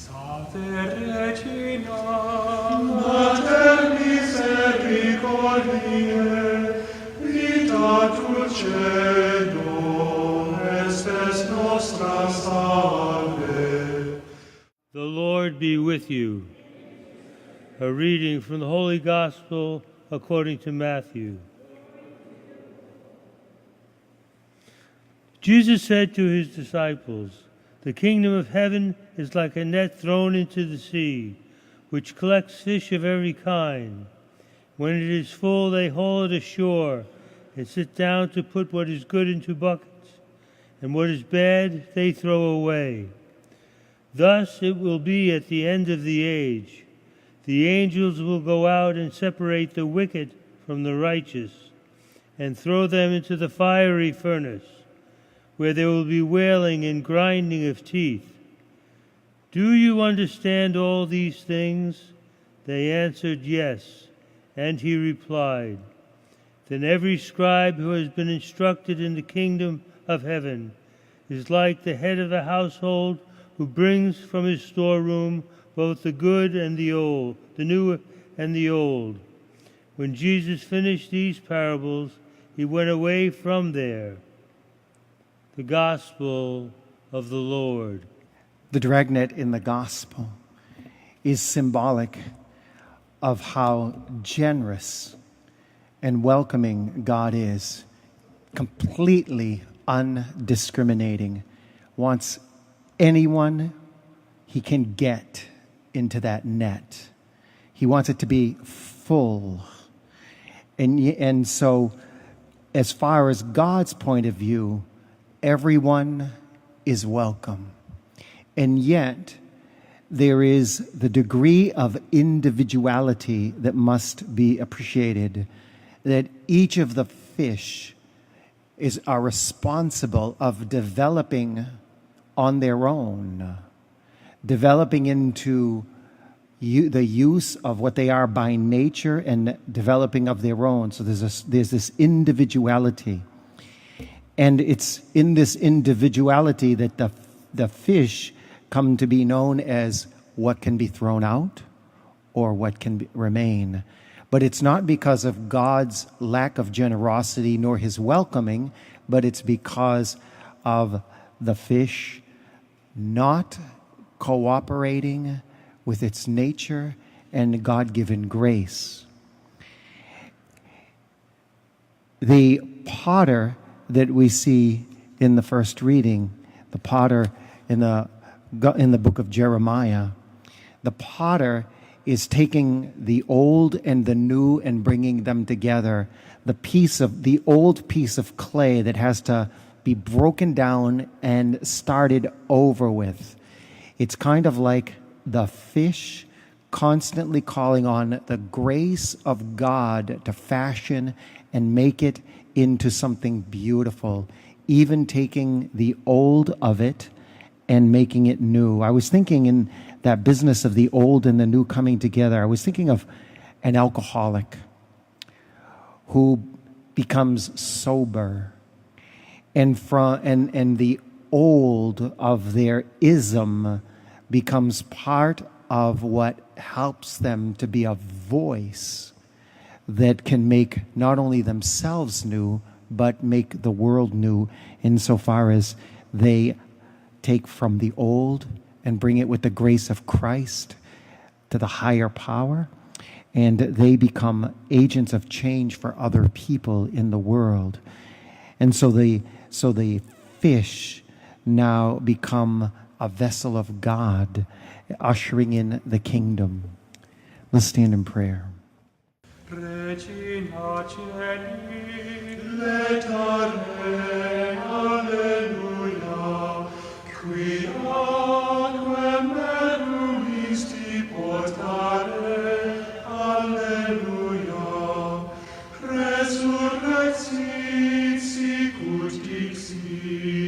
Salve Regina, Mater misericordiae, vita dulcedo, estes nostra salve. The Lord be with you. A reading from the Holy Gospel according to Matthew. Jesus said to his disciples, "The kingdom of heaven is like a net thrown into the sea, which collects fish of every kind. When it is full, they haul it ashore and sit down to put what is good into buckets, and what is bad they throw away. Thus it will be at the end of the age. The angels will go out and separate the wicked from the righteous, and throw them into the fiery furnace, where there will be wailing and grinding of teeth. Do you understand all these things?" They answered, "Yes." And he replied, "Then every scribe who has been instructed in the kingdom of heaven is like the head of the household, who brings from his storeroom both the good and the old, the new and the old." When Jesus finished these parables, he went away from there. The Gospel of the Lord. The dragnet in the Gospel is symbolic of how generous and welcoming God is, completely undiscriminating, wants anyone he can get into that net. He wants it to be full. And so, as far as God's point of view, everyone is welcome. And yet, there is the degree of individuality that must be appreciated, that each of the fish are responsible of developing on their own, developing into the use of what they are by nature and developing of their own. So there's this individuality. And it's in this individuality that the fish come to be known as what can be thrown out or what can remain. But it's not because of God's lack of generosity nor his welcoming, but it's because of the fish not cooperating with its nature and God-given grace. The potter that we see in the first reading, the potter in the book of Jeremiah, the potter is taking the old and the new and bringing them together. The old piece of clay that has to be broken down and started over with. It's kind of like the fish constantly calling on the grace of God to fashion and make it into something beautiful, even taking the old of it and making it new. I was thinking in that business of the old and the new coming together, I was thinking of an alcoholic who becomes sober, and the old of their ism becomes part of what helps them to be a voice that can make not only themselves new, but make the world new insofar as they take from the old and bring it with the grace of Christ to the higher power, and they become agents of change for other people in the world. And so the fish now become a vessel of God, ushering in the kingdom. Let's stand in prayer. Regina Celi, letare, alleluia, qui aquam meruisti portare, alleluia, resurrexit sicut dixit,